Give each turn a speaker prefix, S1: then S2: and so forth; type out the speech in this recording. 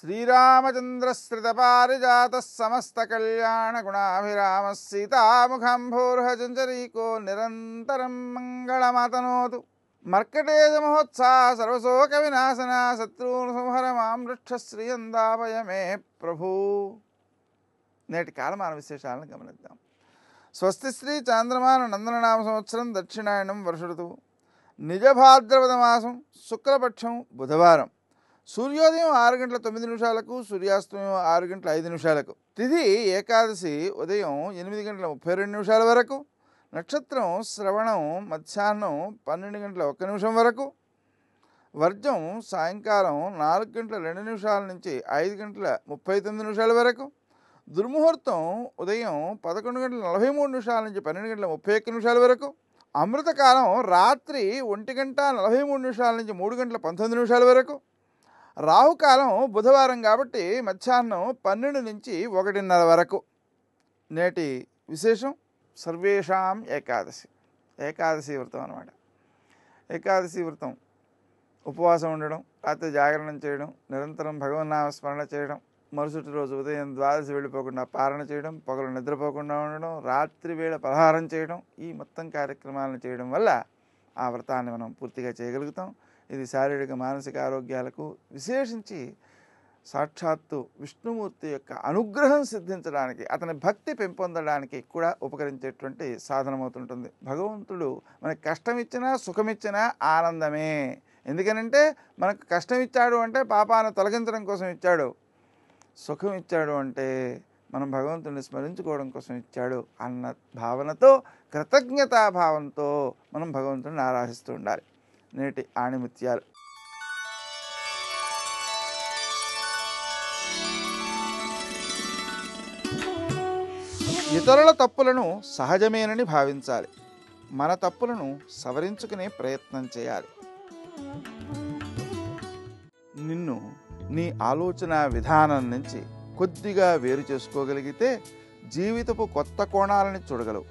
S1: శ్రీరామచంద్రశ్రితపారిజాత సమస్త కళ్యాణ గుణాభిరామ సీతాముఖంభోర్హచంచరీకో నిరంతరం మంగళమాతనోతు. మర్కటేజ మహోత్సాహ సర్వశోక వినాశన శత్రువును సంహర మాం రక్ష శ్రీయందాపయమే ప్రభు. నేటి కాలమాన విశేషాలను గమనిద్దాం. స్వస్తి శ్రీ చాంద్రమాన నందననామ సంవత్సరం దక్షిణాయనం వర్ష ఋతువు. నిజభాద్రపద మాసం శుక్లపక్షం బుధవారం. సూర్యోదయం 6:09 సూర్యాస్తమయం 6:05. తిథి ఏకాదశి ఉదయం 8:32 వరకు. నక్షత్రం శ్రవణం మధ్యాహ్నం 12:01 వరకు. వర్జం సాయంకాలం 4:02 నుంచి 5:39 వరకు. దుర్ముహూర్తం ఉదయం 11:43 నుంచి 12:31 వరకు. అమృతకాలం రాత్రి 1:43 నుంచి 3:19 వరకు. రాహుకాలం బుధవారం కాబట్టి మధ్యాహ్నం 12 నుంచి 1:30 వరకు. నేటి విశేషం సర్వేషాం ఏకాదశి వ్రతం అన్నమాట. ఏకాదశి వ్రతం ఉపవాసం ఉండడం, రాత్రి జాగరణం చేయడం, నిరంతరం భగవన్నామ స్మరణ చేయడం, మరుసటి రోజు ఉదయం ద్వాదశి వెళ్ళిపోకుండా పారణ చేయడం, పగలు నిద్రపోకుండా ఉండడం, రాత్రి వేళ పలహారం చేయడం, ఈ మొత్తం కార్యక్రమాలను చేయడం వల్ల ఆ వ్రతాన్ని మనం పూర్తిగా చేయగలుగుతాం. ఇది శారీరక మానసిక ఆరోగ్యాలకు, విశేషించి సాక్షాత్తు విష్ణుమూర్తి యొక్క అనుగ్రహం సిద్ధించడానికి, అతని భక్తి పెంపొందడానికి కూడా ఉపకరించేటువంటి సాధనమవుతుంటుంది. భగవంతుడు మనకు కష్టం ఇచ్చినా సుఖం ఇచ్చినా ఆనందమే. ఎందుకనంటే మనకు కష్టం ఇచ్చాడు అంటే పాపాన్ని తొలగించడం కోసం ఇచ్చాడు, సుఖం ఇచ్చాడు అంటే మనం భగవంతుడిని స్మరించుకోవడం కోసం ఇచ్చాడు అన్న భావనతో, కృతజ్ఞతాభావంతో మనం భగవంతుడిని ఆరాధిస్తూ ఉండాలి. నేటి ఆణిముత్యాలు. ఇతరుల తప్పులను సహజమేనని భావించాలి. మన తప్పులను సవరించుకునే ప్రయత్నం చేయాలి. నిన్ను నీ ఆలోచన విధానం నుంచి కొద్దిగా వేరు చేసుకోగలిగితే జీవితపు కొత్త కోణాలని చూడగలవు.